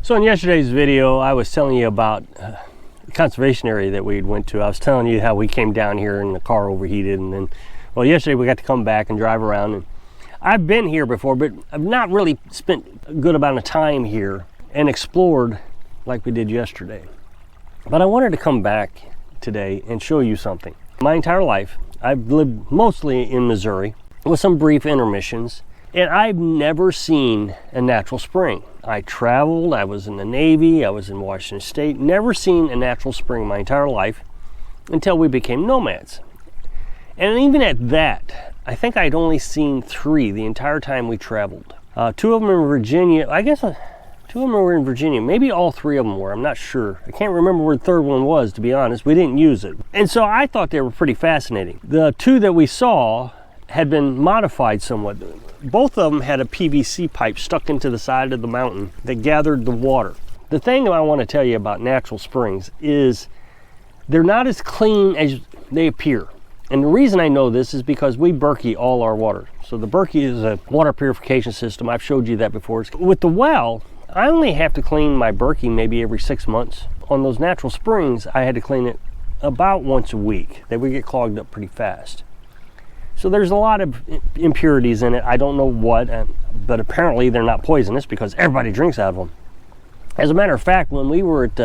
So in yesterday's video, I was telling you about the conservation area that we went to. I was telling you how we came down here and the car overheated, and then, well, yesterday we got to come back and drive around. And I've been here before, but I've not really spent a good amount of time here and explored like we did yesterday. But I wanted to come back today and show you something. My entire life, I've lived mostly in Missouri with some brief intermissions, and I've never seen a natural spring. I traveled, I was in the Navy, I was in Washington State, never seen a natural spring my entire life until we became nomads. And even at that, I think I'd only seen 3 the entire time we traveled. 2 of them in Virginia, I guess 2 of them were in Virginia, maybe all 3 of them were, I'm not sure. I can't remember where the 3rd one was, to be honest. We didn't use it. And so I thought they were pretty fascinating. The 2 that we saw had been modified somewhat. Both of them had a PVC pipe stuck into the side of the mountain that gathered the water. The thing that I want to tell you about natural springs is they're not as clean as they appear. And the reason I know this is because we Berkey all our water. So the Berkey is a water purification system. I've showed you that before. With the well, I only have to clean my Berkey maybe every 6 months. On those natural springs, I had to clean it about once a week. They would get clogged up pretty fast. So there's a lot of impurities in it. I don't know what, but apparently they're not poisonous because everybody drinks out of them. As a matter of fact, when we were at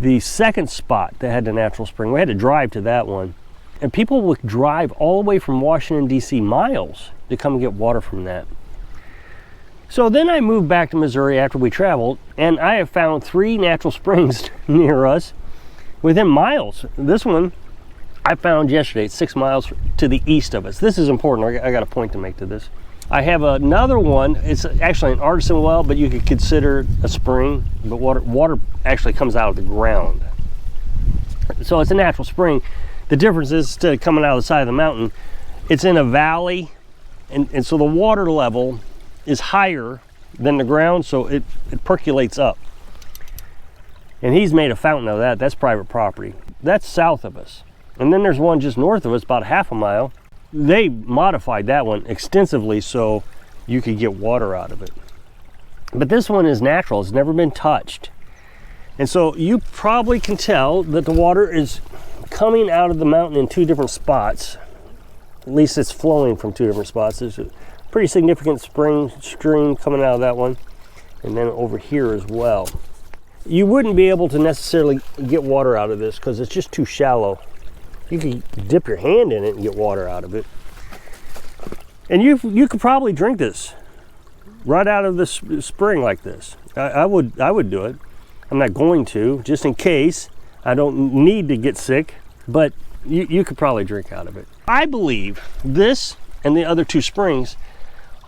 the second spot that had the natural spring, we had to drive to that one. And people would drive all the way from Washington, D.C. miles to come and get water from that. So then I moved back to Missouri after we traveled, and I have found 3 natural springs near us within miles. This one I found yesterday, it's 6 miles to the east of us. This is important. I got a point to make to this. I have another one. It's actually an artisan well, but you could consider a spring, but water actually comes out of the ground. So it's a natural spring. The difference is, instead of coming out of the side of the mountain, it's in a valley, and so the water level is higher than the ground, so it percolates up. And he's made a fountain of that. That's private property. That's south of us. And then there's one just north of us, about half a mile. They modified that one extensively so you could get water out of it. But this one is natural. It's never been touched. And so you probably can tell that the water is coming out of the mountain in 2 different spots. At least it's flowing from 2 different spots. There's a pretty significant stream coming out of that one. And then over here as well. You wouldn't be able to necessarily get water out of this because it's just too shallow. You could dip your hand in it and get water out of it. And you could probably drink this right out of the spring like this. I would do it. I'm not going to, just in case. I don't need to get sick, but you could probably drink out of it. I believe this and the other 2 springs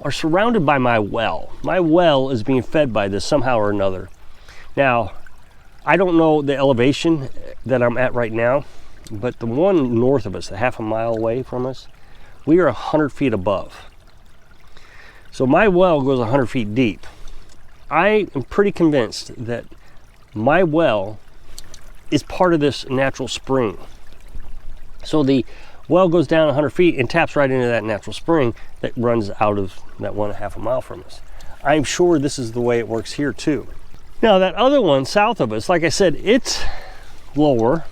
are surrounded by my well. My well is being fed by this somehow or another. Now, I don't know the elevation that I'm at right now, but the one north of us, a half a mile away from us, we are 100 feet above. So my well goes 100 feet deep. I am pretty convinced that my well is part of this natural spring. So the well goes down 100 feet and taps right into that natural spring that runs out of that 1.5 mile from us. I'm sure this is the way it works here too. Now that other one south of us, like I said, it's lower,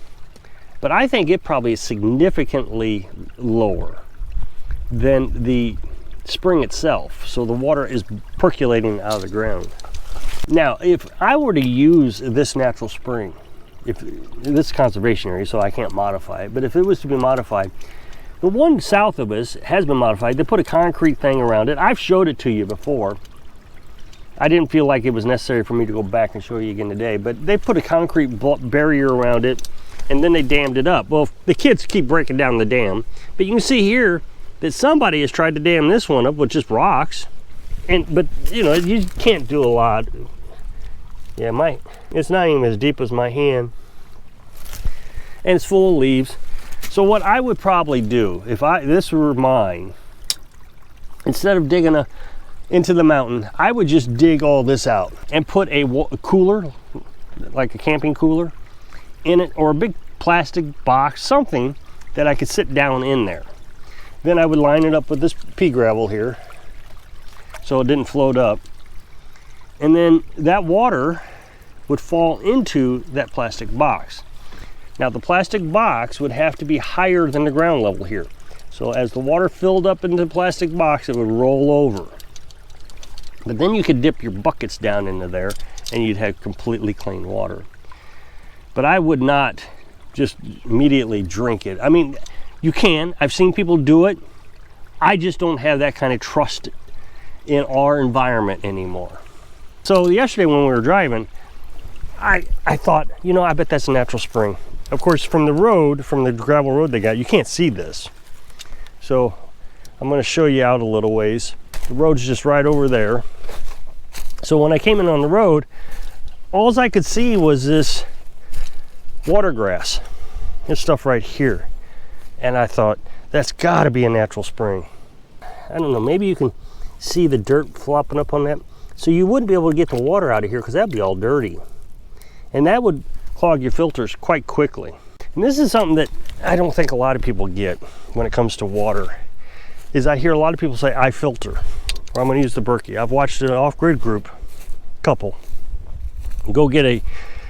but I think it probably is significantly lower than the spring itself. So the water is percolating out of the ground. Now, if I were to use this natural spring, if this is conservation area, so I can't modify it, but if it was to be modified, the one south of us has been modified. They put a concrete thing around it. I've showed it to you before. I didn't feel like it was necessary for me to go back and show you again today, but they put a concrete barrier around it, and then they dammed it up. Well, the kids keep breaking down the dam, but you can see here that somebody has tried to dam this one up with just rocks. But you know, you can't do a lot. Yeah, it's not even as deep as my hand, and it's full of leaves. So what I would probably do if this were mine, instead of digging into the mountain, I would just dig all this out and put a cooler, like a camping cooler, in it, or a big plastic box, something that I could sit down in there. Then I would line it up with this pea gravel here so it didn't float up. and then that water would fall into that plastic box. Now the plastic box would have to be higher than the ground level here. So as the water filled up into the plastic box, it would roll over. But then you could dip your buckets down into there and you'd have completely clean water. But I would not just immediately drink it. I mean, you can. I've seen people do it. I just don't have that kind of trust in our environment anymore. So yesterday when we were driving, I thought, you know, I bet that's a natural spring. Of course, from the road, from the gravel road they got, you can't see this. So I'm going to show you out a little ways. The road's just right over there. So when I came in on the road, all I could see was this water grass, this stuff right here. And I thought, that's got to be a natural spring. I don't know, maybe you can see the dirt flopping up on that. So you wouldn't be able to get the water out of here because that'd be all dirty. And that would clog your filters quite quickly. And this is something that I don't think a lot of people get when it comes to water, is I hear a lot of people say, I filter, or I'm going to use the Berkey. I've watched an off-grid group, couple, go get a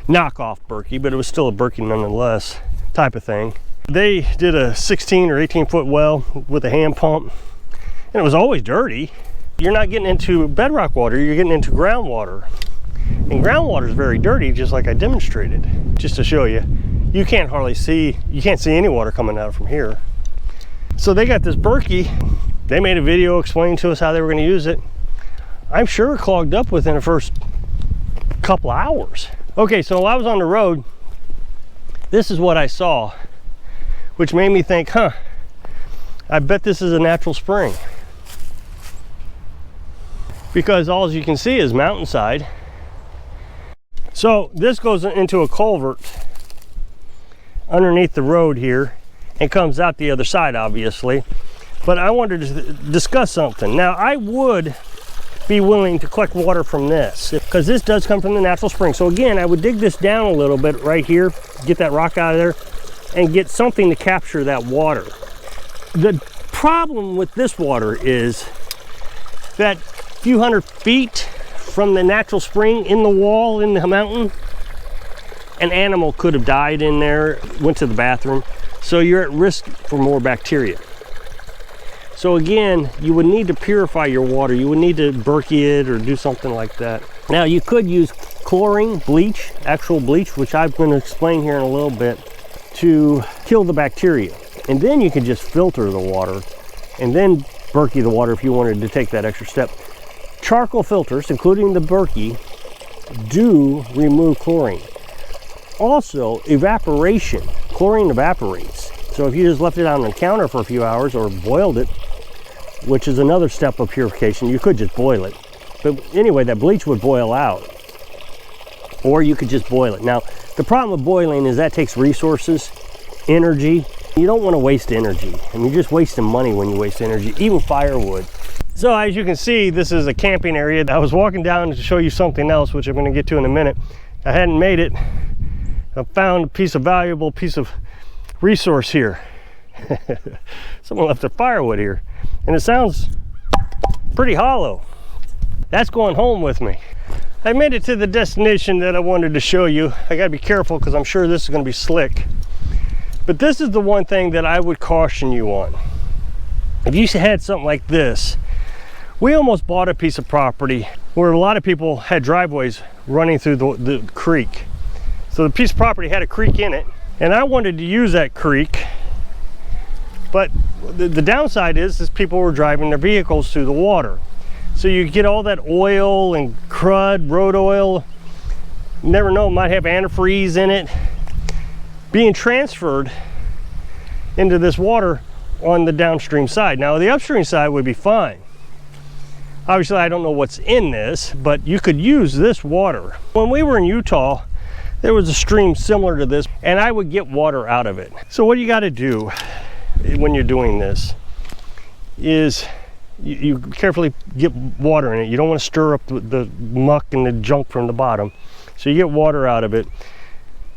knockoff Berkey, but it was still a Berkey nonetheless type of thing. They did a 16 or 18 foot well with a hand pump, and it was always dirty. You're not getting into bedrock water, you're getting into groundwater. And groundwater is very dirty, just like I demonstrated. Just to show you, you can't hardly see, you can't see any water coming out from here. So they got this Berkey. They made a video explaining to us how they were going to use it. I'm sure it clogged up within the first couple hours. Okay, so while I was on the road, this is what I saw, which made me think, huh, I bet this is a natural spring. Because all you can see is mountainside. So this goes into a culvert underneath the road here and comes out the other side, obviously. But I wanted to discuss something. Now, I would be willing to collect water from this because this does come from the natural spring. So again, I would dig this down a little bit right here, get that rock out of there, and get something to capture that water. The problem with this water is that few hundred feet from the natural spring in the wall in the mountain, an animal could have died in there, went to the bathroom, so you're at risk for more bacteria. So again, you would need to purify your water. You would need to Berkey it or do something like that. Now you could use chlorine, bleach, actual bleach, which I'm going to explain here in a little bit, to kill the bacteria. And then you could just filter the water and then Berkey the water if you wanted to take that extra step. Charcoal filters, including the Berkey, do remove chlorine. Also, evaporation. Chlorine evaporates. So if you just left it on the counter for a few hours or boiled it, which is another step of purification, you could just boil it. But anyway, that bleach would boil out. Or you could just boil it. Now, the problem with boiling is that takes resources, energy. You don't want to waste energy. And you're just wasting money when you waste energy, even firewood. So as you can see, this is a camping area. I was walking down to show you something else, which I'm going to get to in a minute. I hadn't made it. I found a valuable piece of resource here. Someone left their firewood here. And it sounds pretty hollow. That's going home with me. I made it to the destination that I wanted to show you. I got to be careful because I'm sure this is going to be slick. But this is the one thing that I would caution you on. If you had something like this, we almost bought a piece of property where a lot of people had driveways running through the creek. So the piece of property had a creek in it, and I wanted to use that creek, but the downside is people were driving their vehicles through the water. So you get all that oil and crud, road oil, you never know, it might have antifreeze in it, being transferred into this water on the downstream side. Now the upstream side would be fine. Obviously I don't know what's in this, but you could use this water. When we were in Utah, there was a stream similar to this, and I would get water out of it. So what you got to do when you're doing this is you carefully get water in it. You don't want to stir up the muck and the junk from the bottom. So you get water out of it.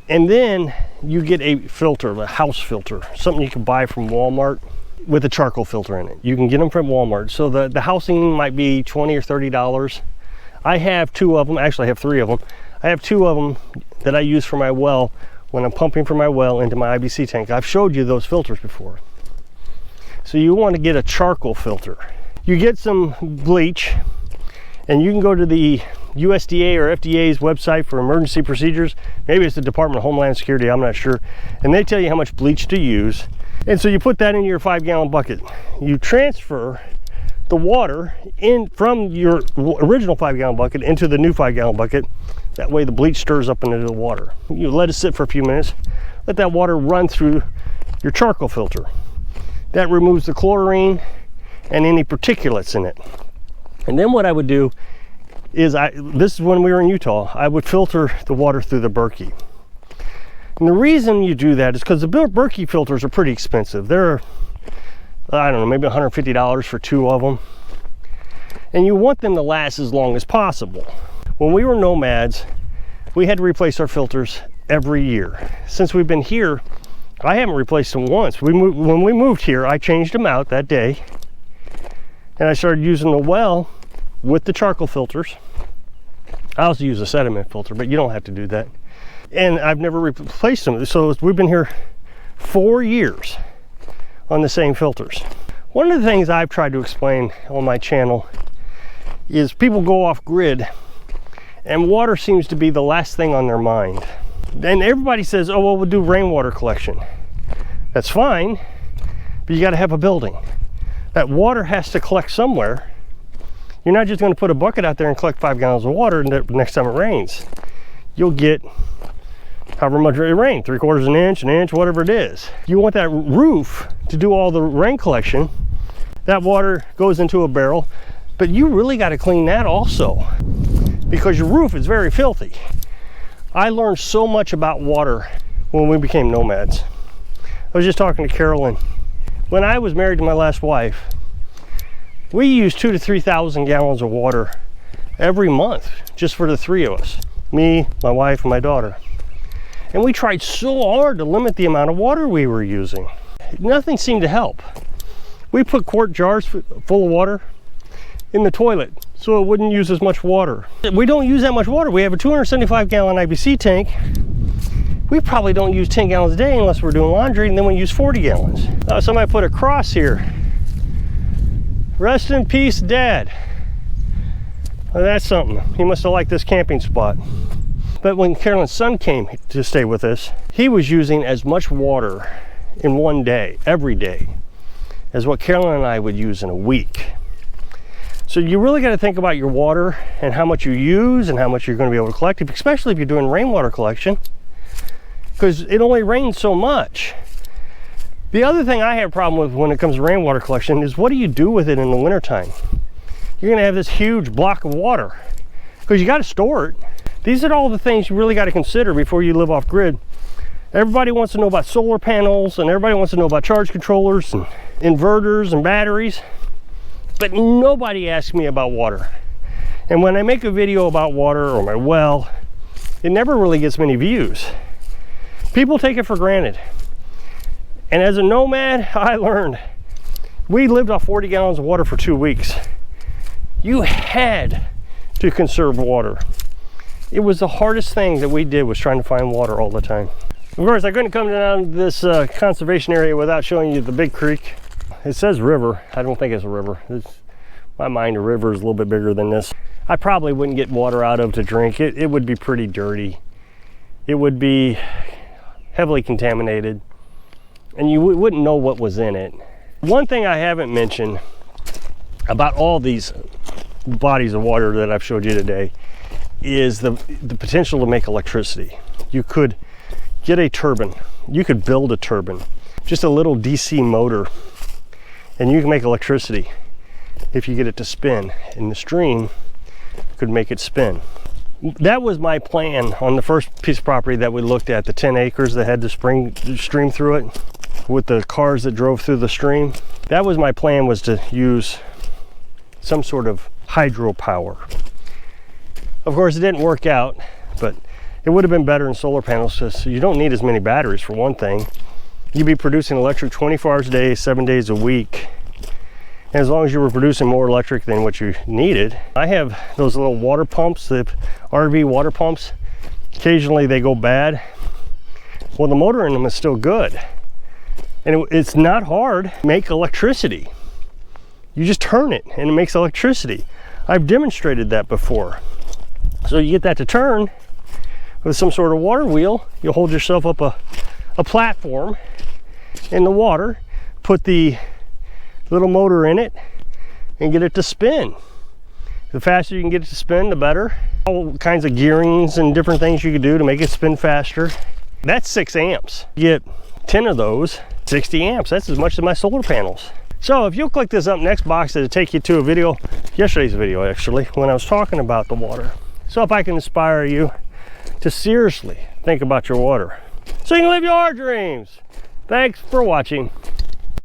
And then you get a filter, a house filter, something you can buy from Walmart with a charcoal filter in it. You can get them from Walmart. So the housing might be $20 or $30. I have 2 of them. Actually, I have 3 of them. I have 2 of them that I use for my well when I'm pumping from my well into my IBC tank. I've showed you those filters before. So you want to get a charcoal filter. You get some bleach, and you can go to the USDA or FDA's website for emergency procedures. Maybe it's the Department of Homeland Security, I'm not sure. And they tell you how much bleach to use. And so you put that in your 5-gallon bucket. You transfer the water in from your original 5-gallon bucket into the new 5-gallon bucket. That way the bleach stirs up into the water. You let it sit for a few minutes. Let that water run through your charcoal filter. That removes the chlorine and any particulates in it. And then what I would do is, this is when we were in Utah, I would filter the water through the Berkey. And the reason you do that is because the Berkey filters are pretty expensive. They're, I don't know, maybe $150 for 2 of them. And you want them to last as long as possible. When we were nomads, we had to replace our filters every year. Since we've been here, I haven't replaced them once. When we moved here, I changed them out that day. And I started using the well with the charcoal filters. I also use a sediment filter, but you don't have to do that. And I've never replaced them. So we've been here 4 years on the same filters. One of the things I've tried to explain on my channel is people go off grid and water seems to be the last thing on their mind. And everybody says, oh, well, we'll do rainwater collection. That's fine, but you got to have a building. That water has to collect somewhere. You're not just going to put a bucket out there and collect 5 gallons of water and the next time it rains. You'll get however much it rains, 3/4 an inch, whatever it is. You want that roof to do all the rain collection. That water goes into a barrel, but you really got to clean that also because your roof is very filthy. I learned so much about water when we became nomads. I was just talking to Carolyn. When I was married to my last wife, we used 2,000 to 3,000 gallons of water every month just for the 3 of us, me, my wife, and my daughter. And we tried so hard to limit the amount of water we were using. Nothing seemed to help. We put quart jars full of water in the toilet so it wouldn't use as much water. We don't use that much water. We have a 275 gallon IBC tank. We probably don't use 10 gallons a day unless we're doing laundry, and then we use 40 gallons. Somebody put a cross here. Rest in peace, Dad. Well, that's something. He must have liked this camping spot. But when Carolyn's son came to stay with us, he was using as much water in one day, every day, as what Carolyn and I would use in a week. So you really got to think about your water and how much you use and how much you're going to be able to collect, especially if you're doing rainwater collection, because it only rains so much. The other thing I have a problem with when it comes to rainwater collection is what do you do with it in the wintertime? You're going to have this huge block of water because you got to store it. These are all the things you really got to consider before you live off grid. Everybody wants to know about solar panels and everybody wants to know about charge controllers and inverters and batteries, but nobody asks me about water. And when I make a video about water or my well, it never really gets many views. People take it for granted. And as a nomad, I learned we lived off 40 gallons of water for 2 weeks. You had to conserve water. It was the hardest thing that we did, was trying to find water all the time. Of course, I couldn't come down to this conservation area without showing you the big creek. It says river. I don't think it's a river. In my mind, a river is a little bit bigger than this. I probably wouldn't get water out of to drink. It would be pretty dirty. It would be heavily contaminated, and you wouldn't know what was in it. One thing I haven't mentioned about all these bodies of water that I've showed you today is the potential to make electricity. You could get a turbine. You could build a turbine, just a little DC motor, and you can make electricity if you get it to spin, and the stream could make it spin. That was my plan on the first piece of property that we looked at, the 10 acres that had the stream through it with the cars that drove through the stream. That was my plan, was to use some sort of hydropower. Of course, it didn't work out, but it would have been better in solar panels, because you don't need as many batteries for one thing. You'd be producing electric 24 hours a day, 7 days a week. as long as you were producing more electric than what you needed. I have those little water pumps, the RV water pumps. Occasionally they go bad. Well, the motor in them is still good. And it's not hard to make electricity. You just turn it and it makes electricity. I've demonstrated that before. So you get that to turn with some sort of water wheel. You'll hold yourself up a platform in the water, put the little motor in it, and get it to spin. The faster you can get it to spin, the better. All kinds of gearings and different things you can do to make it spin faster. That's 6 amps. You get 10 of those, 60 amps. That's as much as my solar panels. So if you'll click this up next box, it'll take you to a video, yesterday's video actually, when I was talking about the water. So if I can inspire you to seriously think about your water, so you can live your dreams. Thanks for watching.